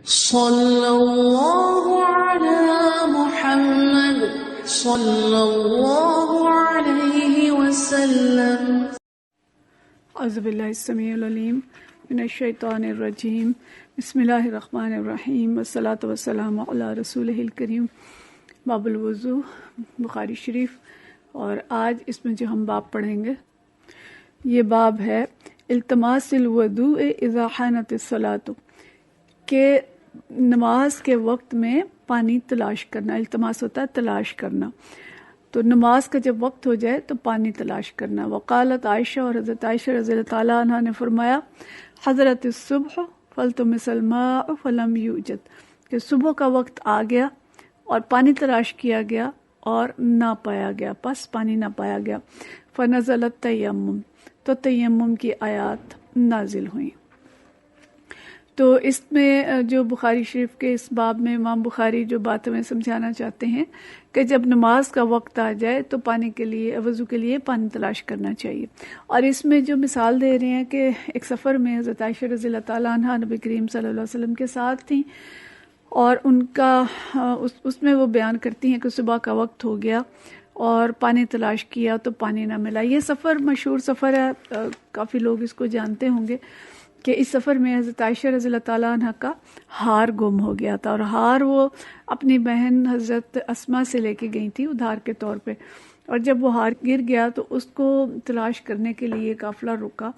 صلی اللہ علی محمد صلی اللہ علیہ وسلم۔ اعوذ باللہ السمیع العلیم من الشیطان الرجیم، بسم اللہ الرحمن الرحیم، والصلاة والسلام علی رسولہ الکریم۔ باب الوضو، بخاری شریف، اور آج اس میں جو ہم باب پڑھیں گے یہ باب ہے التماس الوضوء اذا حانت الصلاۃ، کہ نماز کے وقت میں پانی تلاش کرنا۔ التماس ہوتا ہے تلاش کرنا، تو نماز کا جب وقت ہو جائے تو پانی تلاش کرنا۔ وقالت عائشہ، اور حضرت عائشہ رضی اللہ تعالیٰ عنہ نے فرمایا، حضرت الصبح فالتمس الماء فلم یوجد، کہ صبح کا وقت آ گیا اور پانی تلاش کیا گیا اور نہ پایا گیا، پس پانی نہ پایا گیا۔ فنزلت تیمم، تو تیمم کی آیات نازل ہوئیں۔ تو اس میں جو بخاری شریف کے اس باب میں امام بخاری جو بات ہمیں سمجھانا چاہتے ہیں کہ جب نماز کا وقت آ جائے تو پانی کے لیے، وضو کے لیے پانی تلاش کرنا چاہیے۔ اور اس میں جو مثال دے رہے ہیں کہ ایک سفر میں حضرت عائشہ رضی اللہ تعالیٰ عنہ نبی کریم صلی اللہ علیہ وسلم کے ساتھ تھیں، اور ان کا اس میں وہ بیان کرتی ہیں کہ صبح کا وقت ہو گیا اور پانی تلاش کیا تو پانی نہ ملا۔ یہ سفر مشہور سفر ہے، کافی لوگ اس کو جانتے ہوں گے کہ اس سفر میں حضرت عائشہ رضی اللہ تعالیٰ عنہ کا ہار گم ہو گیا تھا، اور ہار وہ اپنی بہن حضرت اسما سے لے کے گئی تھی ادھار کے طور پہ، اور جب وہ ہار گر گیا تو اس کو تلاش کرنے کے لیے قافلہ رکا،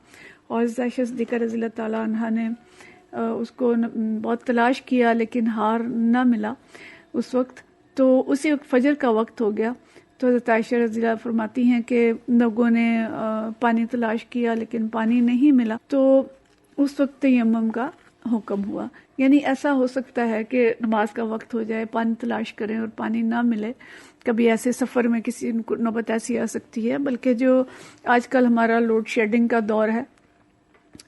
اور حضرت عائشہ صدیقہ رضی اللہ تعالیٰ عنہ نے اس کو بہت تلاش کیا لیکن ہار نہ ملا اس وقت۔ تو اسی وقت فجر کا وقت ہو گیا، تو حضرت عائشہ رضی اللہ فرماتی ہیں کہ لوگوں نے پانی تلاش کیا لیکن پانی نہیں ملا، تو اس وقت تیمم کا حکم ہوا۔ یعنی ایسا ہو سکتا ہے کہ نماز کا وقت ہو جائے، پانی تلاش کریں اور پانی نہ ملے۔ کبھی ایسے سفر میں کسی کو نوبت ایسی آ سکتی ہے، بلکہ جو آج کل ہمارا لوڈ شیڈنگ کا دور ہے،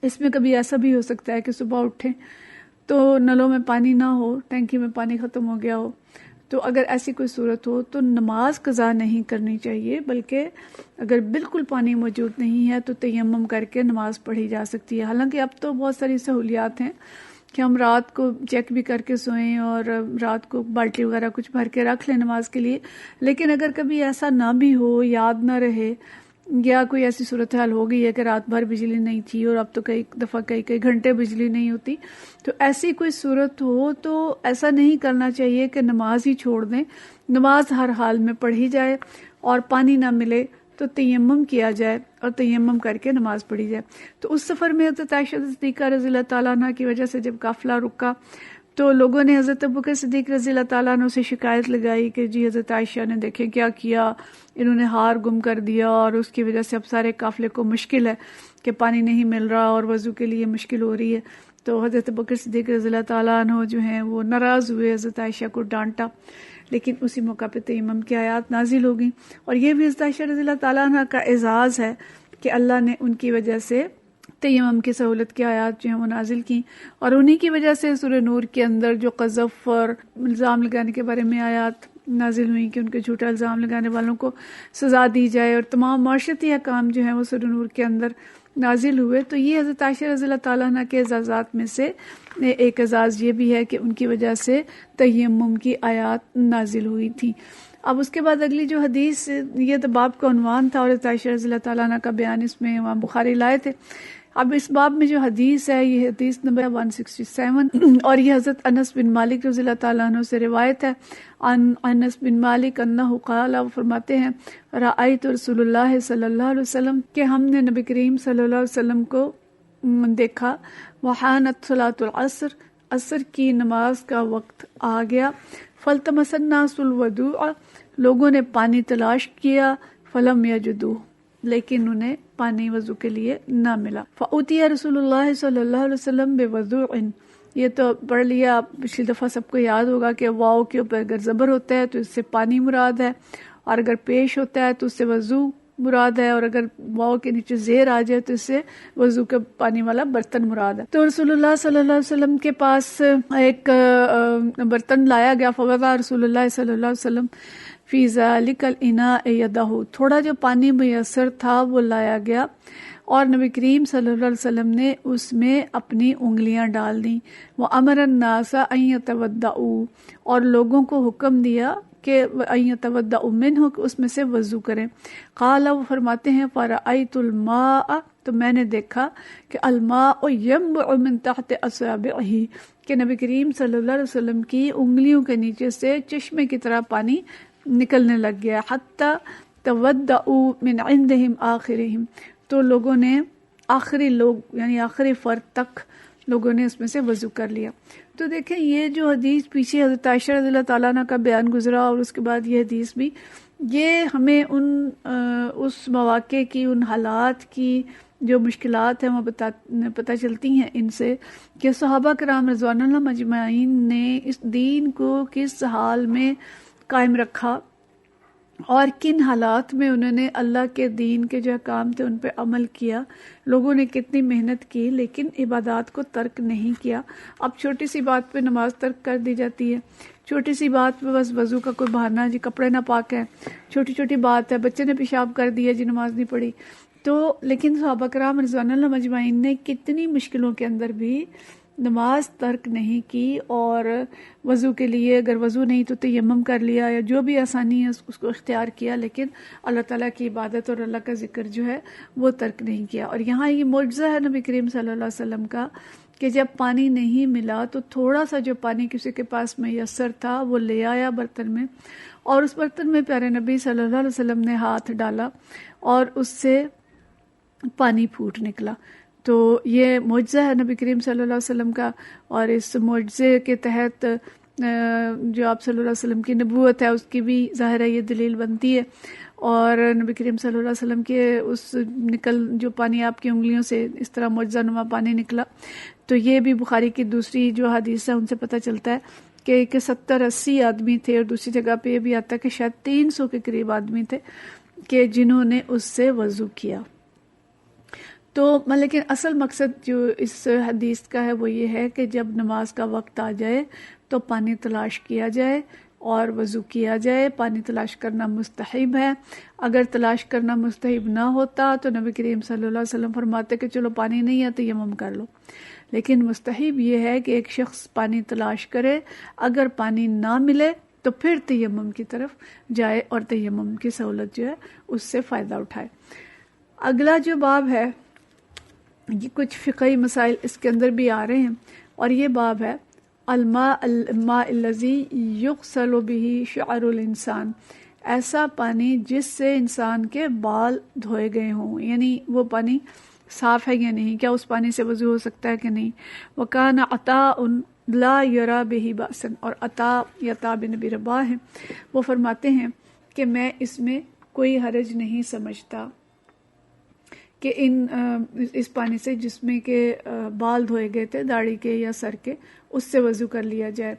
اس میں کبھی ایسا بھی ہو سکتا ہے کہ صبح اٹھیں تو نلوں میں پانی نہ ہو، ٹینکی میں پانی ختم ہو گیا ہو۔ تو اگر ایسی کوئی صورت ہو تو نماز قضا نہیں کرنی چاہیے، بلکہ اگر بالکل پانی موجود نہیں ہے تو تیمم کر کے نماز پڑھی جا سکتی ہے۔ حالانکہ اب تو بہت ساری سہولیات ہیں کہ ہم رات کو چیک بھی کر کے سوئیں اور رات کو بالٹی وغیرہ کچھ بھر کے رکھ لیں نماز کے لیے، لیکن اگر کبھی ایسا نہ بھی ہو، یاد نہ رہے، یا کوئی ایسی صورتحال ہو گئی ہے کہ رات بھر بجلی نہیں تھی اور اب تو کئی دفعہ کئی گھنٹے بجلی نہیں ہوتی، تو ایسی کوئی صورت ہو تو ایسا نہیں کرنا چاہیے کہ نماز ہی چھوڑ دیں۔ نماز ہر حال میں پڑھی جائے، اور پانی نہ ملے تو تیمم کیا جائے اور تیمم کر کے نماز پڑھی جائے۔ تو اس سفر میں حضرت عائشہ صدیقہ رضی اللہ تعالیٰ عنہ کی وجہ سے جب قافلہ رکا تو لوگوں نے حضرت ابوبکر صدیق رضی اللہ تعالیٰ عنہ سے شکایت لگائی کہ جی حضرت عائشہ نے دیکھیں کیا کیا، انہوں نے ہار گم کر دیا، اور اس کی وجہ سے اب سارے قافلے کو مشکل ہے کہ پانی نہیں مل رہا اور وضو کے لیے مشکل ہو رہی ہے۔ تو حضرت ابوبکر صدیق رضی اللہ تعالیٰ عنہ جو ہیں وہ ناراض ہوئے، حضرت عائشہ کو ڈانٹا، لیکن اسی موقع پہ تیمم کی آیات نازل ہو گئیں۔ اور یہ بھی حضرت عائشہ رضی اللہ تعالیٰ عنہ کا اعزاز ہے کہ اللہ نے ان کی وجہ سے تیمم کی سہولت کی آیات جو ہیں وہ نازل کی، اور انہی کی وجہ سے سورہ نور کے اندر جو قذف اور الزام لگانے کے بارے میں آیات نازل ہوئی کہ ان کے جھوٹا الزام لگانے والوں کو سزا دی جائے، اور تمام معاشرتی احکام جو ہیں وہ سورہ نور کے اندر نازل ہوئے۔ تو یہ حضرت عائشہ رضی اللہ تعالیٰ عنہ کے اعزازات میں سے ایک اعزاز یہ بھی ہے کہ ان کی وجہ سے تیمم کی آیات نازل ہوئی تھی۔ اب اس کے بعد اگلی جو حدیث، یہ تو باب کا عنوان تھا اور حضرت عائشہ رضی اللہ تعالیٰ عنہ کا بیان اس میں امام بخاری لائے تھے۔ اب اس باب میں جو حدیث ہے یہ حدیث نمبر 167، اور یہ حضرت انس بن مالک رضی اللہ تعالیٰ عنہ سے روایت ہے۔ انس بن مالک انہ قال، وہ فرماتے ہیں رأیت رسول اللہ صلی اللہ علیہ وسلم، کہ ہم نے نبی کریم صلی اللہ علیہ وسلم کو دیکھا، وحانت صلاۃ العصر، عصر کی نماز کا وقت آ گیا، فالتمس الناس الوضوء، لوگوں نے پانی تلاش کیا، فلم یجدوہ، لیکن انہیں پانی وضو کے لیے نہ ملا۔ فأوتي رسول اللہ صلی اللہ علیہ وسلم بوضوء، یہ تو پڑھ لیا پچھلی دفعہ، سب کو یاد ہوگا کہ واو کے اوپر اگر زبر ہوتا ہے تو اس سے پانی مراد ہے، اور اگر پیش ہوتا ہے تو اس سے وضو مراد ہے، اور اگر واو کے نیچے زیر آ جائے تو اس سے وضو کا پانی والا برتن مراد ہے۔ تو رسول اللہ صلی اللہ علیہ وسلم کے پاس ایک برتن لایا گیا، فوضع رسول اللہ صلی اللہ علیہ وسلم فی ذلک الاناء یدہ، تھوڑا جو پانی میسر تھا وہ لایا گیا، اور نبی کریم صلی اللہ علیہ وسلم نے اس میں اپنی انگلیاں ڈال دیں. وَأَمَرَ النَّاسَ أَن يَتَوَضَّؤُوا، اور لوگوں کو حکم دیا کہ أَن يَتَوَضَّؤُوا مِنْهُ، کہ اس میں سے وضو کریں. قال، وہ فرماتے ہیں فَرَأَيْتُ الْمَاءَ، تو میں نے دیکھا کہ الماء ينبع من تحت اصابعه، کہ نبی کریم صلی اللہ علیہ وسلم کی انگلیوں کے نیچے سے چشمے کی طرح پانی نکلنے لگ گیا. حتی تودعوا من عندهم آخرهم، تو لوگوں نے آخری لوگ یعنی آخری فرد تک لوگوں نے اس میں سے وضو کر لیا. تو دیکھیں یہ جو حدیث پیچھے حضرت عائشہ رضی اللہ تعالیٰ عنہ کا بیان گزرا، اور اس کے بعد یہ حدیث بھی، یہ ہمیں اس مواقع کی، ان حالات کی جو مشکلات ہیں وہ پتہ چلتی ہیں ان سے، کہ صحابہ کرام رضوان اللہ مجمعین نے اس دین کو کس حال میں قائم رکھا، اور کن حالات میں انہوں نے اللہ کے دین کے جو احکام تھے ان پہ عمل کیا. لوگوں نے کتنی محنت کی لیکن عبادات کو ترک نہیں کیا. اب چھوٹی سی بات پہ نماز ترک کر دی جاتی ہے، چھوٹی سی بات پہ بس وضو کا کوئی بہانہ، جی کپڑے نہ پاک ہیں، چھوٹی چھوٹی بات ہے، بچے نے پیشاب کر دیا جی نماز نہیں پڑھی. تو لیکن صحابہ کرام رضوان اللہ مجمعین نے کتنی مشکلوں کے اندر بھی نماز ترک نہیں کی، اور وضو کے لیے اگر وضو نہیں تو تیمم کر لیا، یا جو بھی آسانی ہے اس کو اختیار کیا، لیکن اللہ تعالیٰ کی عبادت اور اللہ کا ذکر جو ہے وہ ترک نہیں کیا. اور یہاں یہ معجزہ ہے نبی کریم صلی اللہ علیہ وسلم کا کہ جب پانی نہیں ملا تو تھوڑا سا جو پانی کسی کے پاس میسر تھا وہ لے آیا برتن میں، اور اس برتن میں پیارے نبی صلی اللہ علیہ وسلم نے ہاتھ ڈالا اور اس سے پانی پھوٹ نکلا. تو یہ معجزہ ہے نبی کریم صلی اللہ علیہ وسلم کا، اور اس معجزے کے تحت جو آپ صلی اللہ علیہ وسلم کی نبوت ہے اس کی بھی ظاہر ہے یہ دلیل بنتی ہے. اور نبی کریم صلی اللہ علیہ وسلم کے اس جو پانی آپ کی انگلیوں سے اس طرح معجزہ نما پانی نکلا، تو یہ بھی بخاری کی دوسری جو حدیث ہے ان سے پتہ چلتا ہے کہ 70-80 آدمی تھے، اور دوسری جگہ پہ یہ بھی آتا ہے کہ شاید 300 کے قریب آدمی تھے کہ جنہوں نے اس سے وضو کیا. تو لیکن اصل مقصد جو اس حدیث کا ہے وہ یہ ہے کہ جب نماز کا وقت آ جائے تو پانی تلاش کیا جائے اور وضو کیا جائے. پانی تلاش کرنا مستحب ہے. اگر تلاش کرنا مستحب نہ ہوتا تو نبی کریم صلی اللہ علیہ وسلم فرماتے کہ چلو پانی نہیں ہے تیمم کر لو. لیکن مستحب یہ ہے کہ ایک شخص پانی تلاش کرے، اگر پانی نہ ملے تو پھر تیمم کی طرف جائے اور تیمم کی سہولت جو ہے اس سے فائدہ اٹھائے. اگلا جو باب ہے یہ کچھ فقہی مسائل اس کے اندر بھی آ رہے ہیں، اور یہ باب ہے الماء الذی یغسل بہ شعر الانسان، ایسا پانی جس سے انسان کے بال دھوئے گئے ہوں، یعنی وہ پانی صاف ہے یا نہیں، کیا اس پانی سے وضو ہو سکتا ہے کہ نہیں. وکان عطاء لا یرا بہ بأسا، اور عطا بن ابی رباح ہیں، وہ فرماتے ہیں کہ میں اس میں کوئی حرج نہیں سمجھتا کہ اس پانی سے جس میں کہ بال دھوئے گئے تھے داڑھی کے یا سر کے، اس سے وضو کر لیا جائے.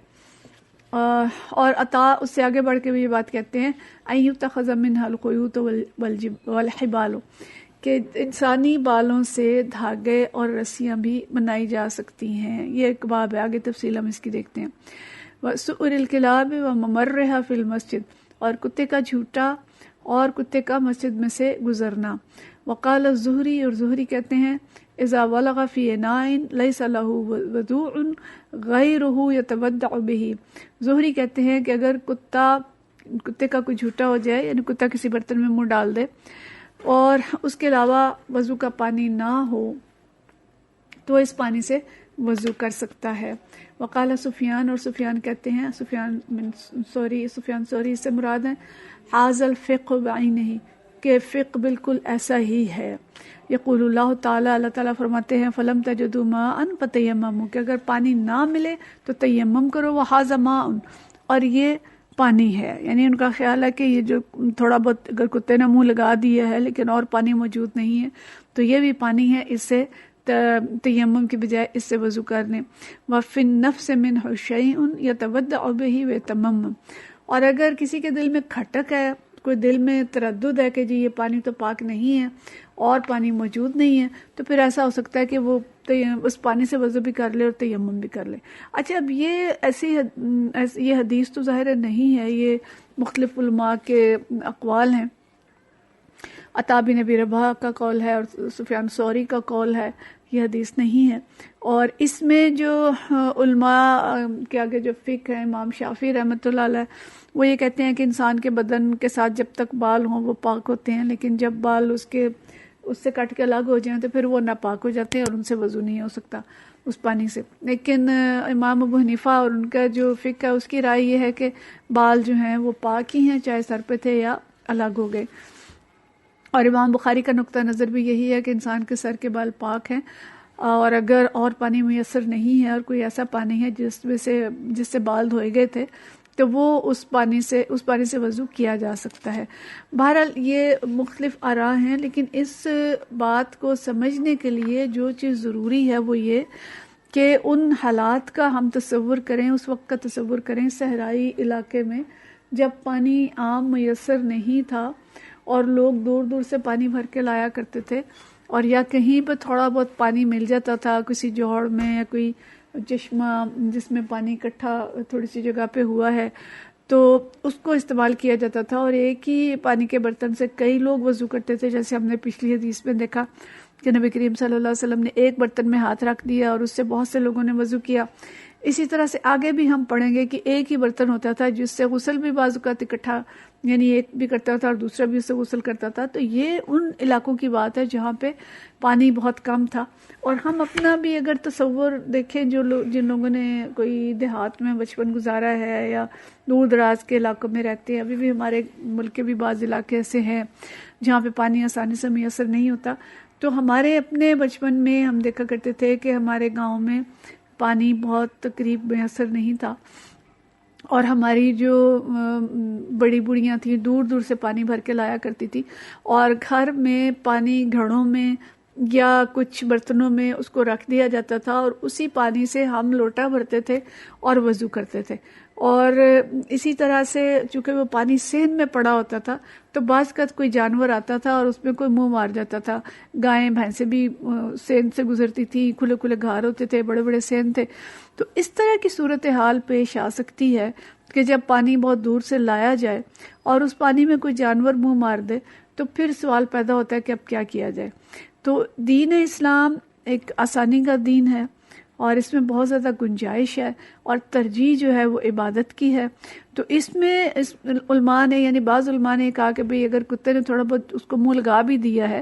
اور عطا اس سے آگے بڑھ کے بھی یہ بات کہتے ہیں ان یتخذ منها الخیوط والحبال، کہ انسانی بالوں سے دھاگے اور رسیاں بھی بنائی جا سکتی ہیں. یہ ایک باب ہے، آگے تفصیل ہم اس کی دیکھتے ہیں. وسؤر الکلاب وممرها فی المسجد، اور کتے کا جھوٹا اور کتے کا مسجد میں سے گزرنا. وقال الزہری، اور زہری کہتے ہیں اذا ولغ فی اناء لیس له وضوء غیرہ یتودع بہ. زہری کہتے ہیں کہ اگر کتے کا کوئی جھوٹا ہو جائے، یعنی کتا کسی برتن میں منہ ڈال دے اور اس کے علاوہ وضو کا پانی نہ ہو تو اس پانی سے وضو کر سکتا ہے. وقال سفیان، اور سفیان کہتے ہیں سفیان ثوری سے مراد ہیں حاذ الفقہ بعینہ، کہ فقہ بالکل ایسا ہی ہے. یقول اللہ تعالیٰ، اللہ تعالیٰ فرماتے ہیں فلم تجدوا ماء فتیمموا، کہ اگر پانی نہ ملے تو تیمم کرو. وہذا ماء، اور یہ پانی ہے. یعنی ان کا خیال ہے کہ یہ جو تھوڑا بہت اگر کتے نے منہ لگا دیا ہے لیکن اور پانی موجود نہیں ہے تو یہ بھی پانی ہے، اس سے تیمم کی بجائے اس سے وضو کرنے. وفی النفس منہ شیء یتودع بہ ویتمم، اور اگر کسی کے دل میں کھٹک ہے، کوئی دل میں تردد ہے کہ جی یہ پانی تو پاک نہیں ہے اور پانی موجود نہیں ہے، تو پھر ایسا ہو سکتا ہے کہ وہ اس پانی سے وضو بھی کر لے اور تیمم بھی کر لے. اچھا، اب یہ حدیث تو ظاہر نہیں ہے، یہ مختلف علماء کے اقوال ہیں. عطا بن ابی رباح کا قول ہے اور سفیان ثوری کا قول ہے، یہ حدیث نہیں ہے۔ اور اس میں جو علماء کے آگے جو فقہ ہے، امام شافعی رحمۃ اللہ علیہ وہ یہ کہتے ہیں کہ انسان کے بدن کے ساتھ جب تک بال ہوں وہ پاک ہوتے ہیں، لیکن جب بال اس سے کٹ کے الگ ہو جائیں تو پھر وہ ناپاک ہو جاتے ہیں اور ان سے وضو نہیں ہو سکتا اس پانی سے۔ لیکن امام ابو حنیفہ اور ان کا جو فقہ ہے اس کی رائے یہ ہے کہ بال جو ہیں وہ پاک ہی ہیں، چاہے سر پہ تھے یا الگ ہو گئے۔ اور امام بخاری کا نقطہ نظر بھی یہی ہے کہ انسان کے سر کے بال پاک ہیں، اور اگر اور پانی میسر نہیں ہے اور کوئی ایسا پانی ہے جس سے بال دھوئے گئے تھے تو وہ اس پانی سے وضو کیا جا سکتا ہے۔ بہرحال یہ مختلف آراء ہیں، لیکن اس بات کو سمجھنے کے لیے جو چیز ضروری ہے وہ یہ کہ ان حالات کا ہم تصور کریں، اس وقت کا تصور کریں صحرائی علاقے میں جب پانی عام میسر نہیں تھا اور لوگ دور دور سے پانی بھر کے لایا کرتے تھے، اور یا کہیں پہ تھوڑا بہت پانی مل جاتا تھا کسی جوہڑ میں یا کوئی چشمہ جس میں پانی اکٹھا تھوڑی سی جگہ پہ ہوا ہے تو اس کو استعمال کیا جاتا تھا، اور ایک ہی پانی کے برتن سے کئی لوگ وضو کرتے تھے، جیسے ہم نے پچھلی حدیث میں دیکھا کہ نبی کریم صلی اللہ علیہ وسلم نے ایک برتن میں ہاتھ رکھ دیا اور اس سے بہت سے لوگوں نے وضو کیا۔ اسی طرح سے آگے بھی ہم پڑھیں گے کہ ایک ہی برتن ہوتا تھا جس سے غسل بھی بعض اوقات اکٹھا، یعنی ایک بھی کرتا تھا اور دوسرا بھی اس سے غسل کرتا تھا۔ تو یہ ان علاقوں کی بات ہے جہاں پہ پانی بہت کم تھا۔ اور ہم اپنا بھی اگر تصور دیکھیں، جن لوگوں نے کوئی دیہات میں بچپن گزارا ہے یا دور دراز کے علاقوں میں رہتے ہیں، ابھی بھی ہمارے ملک کے بھی بعض علاقے ایسے ہیں جہاں پہ پانی آسانی سے میسر نہیں ہوتا، تو ہمارے اپنے بچپن میں ہم دیکھا کرتے تھے کہ ہمارے گاؤں میں پانی بہت قریب میسر نہیں تھا، اور ہماری جو بڑی بوڑھیاں تھیں دور دور سے پانی بھر کے لایا کرتی تھی، اور گھر میں پانی گھڑوں میں یا کچھ برتنوں میں اس کو رکھ دیا جاتا تھا، اور اسی پانی سے ہم لوٹا بھرتے تھے اور وضو کرتے تھے۔ اور اسی طرح سے چونکہ وہ پانی سین میں پڑا ہوتا تھا تو بعض کا کوئی جانور آتا تھا اور اس میں کوئی منہ مار جاتا تھا، گائیں بھینسیں بھی سین سے گزرتی تھی، کھلے کھلے گھار ہوتے تھے، بڑے بڑے سین تھے۔ تو اس طرح کی صورتحال پیش آ سکتی ہے کہ جب پانی بہت دور سے لایا جائے اور اس پانی میں کوئی جانور منہ مار دے تو پھر سوال پیدا ہوتا ہے کہ اب کیا کیا جائے۔ تو دین اسلام ایک آسانی کا دین ہے اور اس میں بہت زیادہ گنجائش ہے، اور ترجیح جو ہے وہ عبادت کی ہے۔ تو اس میں علماء نے، یعنی بعض علماء نے کہا کہ بھئی اگر کتے نے تھوڑا بہت اس کو منہ لگا بھی دیا ہے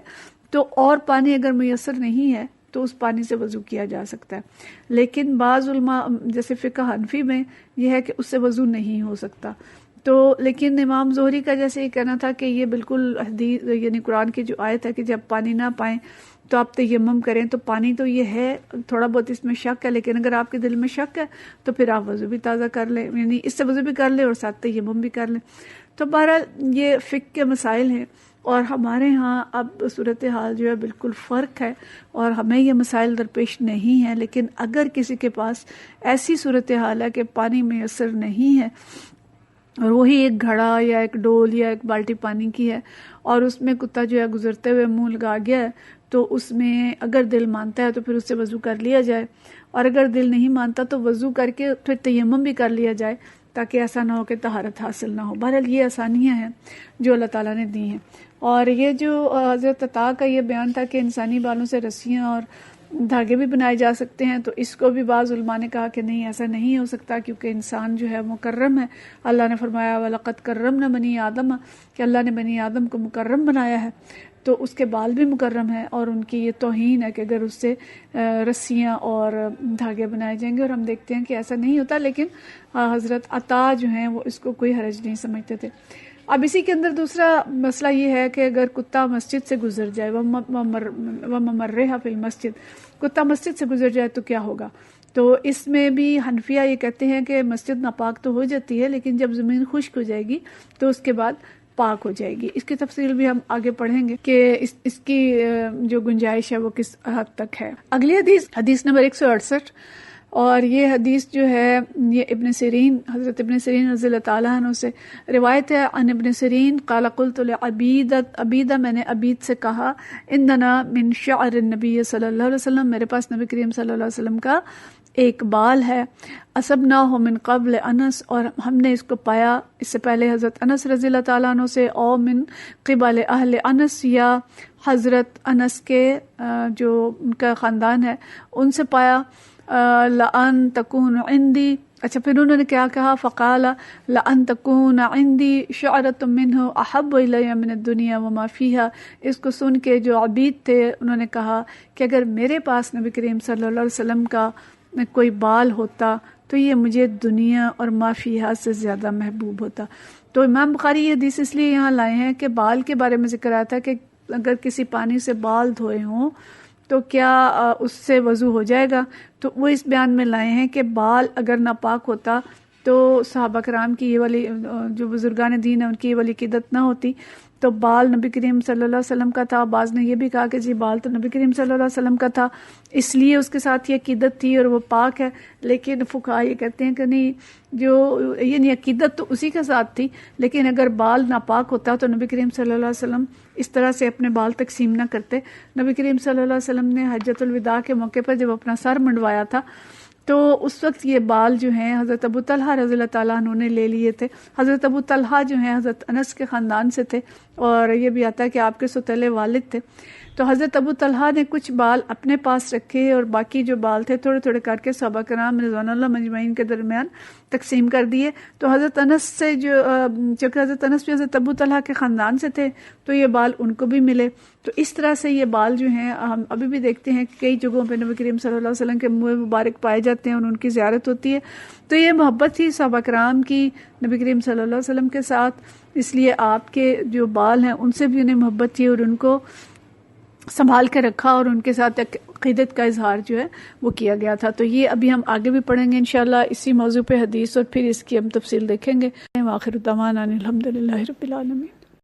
تو اور پانی اگر میسر نہیں ہے تو اس پانی سے وضو کیا جا سکتا ہے۔ لیکن بعض علماء جیسے فقہ حنفی میں یہ ہے کہ اس سے وضو نہیں ہو سکتا۔ تو لیکن امام زہری کا جیسے یہ کہنا تھا کہ یہ بالکل حدیث یعنی قرآن کی جو آیت ہے کہ جب پانی نہ پائیں تو آپ تیمم کریں، تو پانی تو یہ ہے، تھوڑا بہت اس میں شک ہے، لیکن اگر آپ کے دل میں شک ہے تو پھر آپ وضو بھی تازہ کر لیں، یعنی اس سے وضو بھی کر لیں اور ساتھ تیمم بھی کر لیں۔ تو بہرحال یہ فقہ کے مسائل ہیں، اور ہمارے ہاں اب صورتحال جو ہے بالکل فرق ہے اور ہمیں یہ مسائل درپیش نہیں ہیں۔ لیکن اگر کسی کے پاس ایسی صورتحال ہے کہ پانی میسر نہیں ہے اور وہی ایک گھڑا یا ایک ڈول یا ایک بالٹی پانی کی ہے اور اس میں کتا جو ہے گزرتے ہوئے منہ لگا گیا ہے، تو اس میں اگر دل مانتا ہے تو پھر اس سے وضو کر لیا جائے، اور اگر دل نہیں مانتا تو وضو کر کے پھر تیمم بھی کر لیا جائے تاکہ ایسا نہ ہو کہ طہارت حاصل نہ ہو۔ بہرحال یہ آسانیاں ہیں جو اللہ تعالیٰ نے دی ہیں۔ اور یہ جو حضرت عطا کا یہ بیان تھا کہ انسانی بالوں سے رسیاں اور دھاگے بھی بنائے جا سکتے ہیں، تو اس کو بھی بعض علماء نے کہا کہ نہیں، ایسا نہیں ہو سکتا، کیونکہ انسان جو ہے مکرم ہے۔ اللہ نے فرمایا وَلَقَدْ كَرَّمْنَا بَنِي آدَمَ، کہ اللہ نے بنی آدم کو مکرم بنایا ہے، تو اس کے بال بھی مکرم ہیں، اور ان کی یہ توہین ہے کہ اگر اس سے رسیاں اور دھاگے بنائے جائیں گے، اور ہم دیکھتے ہیں کہ ایسا نہیں ہوتا۔ لیکن حضرت عطا جو ہیں وہ اس کو کوئی حرج نہیں سمجھتے تھے۔ اب اسی کے اندر دوسرا مسئلہ یہ ہے کہ اگر کتا مسجد سے گزر جائے، وَمَمَرِّهَا فِي الْمَسْجِدِ، کتا مسجد سے گزر جائے تو کیا ہوگا؟ تو اس میں بھی حنفیہ یہ کہتے ہیں کہ مسجد ناپاک تو ہو جاتی ہے، لیکن جب زمین خشک ہو جائے گی تو اس کے بعد پاک ہو جائے گی۔ اس کی تفصیل بھی ہم آگے پڑھیں گے کہ اس کی جو گنجائش ہے وہ کس حد تک ہے۔ اگلی حدیث نمبر 168، اور یہ حدیث جو ہے یہ ابن سیرین، حضرت ابن سیرین رضی اللہ تعالیٰ عنہ سے روایت ہے۔ عن ابن سیرین قال قلت لعبیدہ، میں نے عبید سے کہا، عندنا من شعر النبی صلی اللہ علیہ وسلم، میرے پاس نبی کریم صلی اللہ علیہ وسلم کا ایک بال ہے اصبناہ من قبل انس، اور ہم نے اس کو پایا اس سے پہلے حضرت انس رضی اللہ تعالیٰ عنہ سے، او من قبل اہل انس، یا حضرت انس کے جو ان کا خاندان ہے ان سے پایا، لأن تکون عندی، اچھا پھر انہوں نے کیا کہا، فقال لأن تکون عندی شعرۃ منہ احب الی من الدنیا وما فیہا، اس کو سن کے جو عبید تھے انہوں نے کہا کہ اگر میرے پاس نبی کریم صلی اللہ علیہ وسلم کا کوئی بال ہوتا تو یہ مجھے دنیا اور ما فیہا سے زیادہ محبوب ہوتا۔ تو امام بخاری یہ حدیث اس لیے یہاں لائے ہیں کہ بال کے بارے میں ذکر آیا تھا کہ اگر کسی پانی سے بال دھوئے ہوں تو کیا اس سے وضو ہو جائے گا، تو وہ اس بیان میں لائے ہیں کہ بال اگر ناپاک ہوتا تو صحابہ کرام کی یہ والی جو بزرگان دین ہیں ان کی یہ والی عقیدت نہ ہوتی۔ تو بال نبی کریم صلی اللہ علیہ وسلم کا تھا، بعض نے یہ بھی کہا کہ جی بال تو نبی کریم صلی اللہ علیہ وسلم کا تھا اس لیے اس کے ساتھ یہ عقیدت تھی اور وہ پاک ہے، لیکن فقہا یہ کہتے ہیں کہ نہیں، جو یعنی عقیدت تو اسی کے ساتھ تھی، لیکن اگر بال ناپاک ہوتا تو نبی کریم صلی اللہ علیہ وسلم اس طرح سے اپنے بال تقسیم نہ کرتے۔ نبی کریم صلی اللہ علیہ وسلم نے حجۃ الوداع کے موقع پر جب اپنا سر منڈوایا تھا تو اس وقت یہ بال جو ہیں حضرت ابو طلحہ رضی اللہ تعالیٰ عنہ نے لے لیے تھے۔ حضرت ابو طلحہ جو ہیں حضرت انس کے خاندان سے تھے، اور یہ بھی آتا ہے کہ آپ کے سوتیلے والد تھے۔ تو حضرت ابو طلحہ نے کچھ بال اپنے پاس رکھے اور باقی جو بال تھے تھوڑے تھوڑے کر کے صحابہ کرام رضوان اللہ مجمعین کے درمیان تقسیم کر دیے۔ تو حضرت انس سے چونکہ حضرت انس بھی حضرت ابو طلحہ کے خاندان سے تھے تو یہ بال ان کو بھی ملے۔ تو اس طرح سے یہ بال جو ہیں ہم ابھی بھی دیکھتے ہیں کہ کئی جگہوں پہ نبی کریم صلی اللہ علیہ وسلم کے منہ مبارک پائے جاتے ہیں اور ان کی زیارت ہوتی ہے۔ تو یہ محبت تھی صحابہ کرام کی نبی کریم صلی اللہ علیہ وسلم کے ساتھ، اس لیے آپ کے جو بال ہیں ان سے بھی انہیں محبت تھی اور ان کو سنبھال کے رکھا اور ان کے ساتھ عقیدت کا اظہار جو ہے وہ کیا گیا تھا۔ تو یہ ابھی ہم آگے بھی پڑھیں گے انشاءاللہ اسی موضوع پہ حدیث، اور پھر اس کی ہم تفصیل دیکھیں گے۔ وآخر دعوانا الحمدللہ رب العالمین۔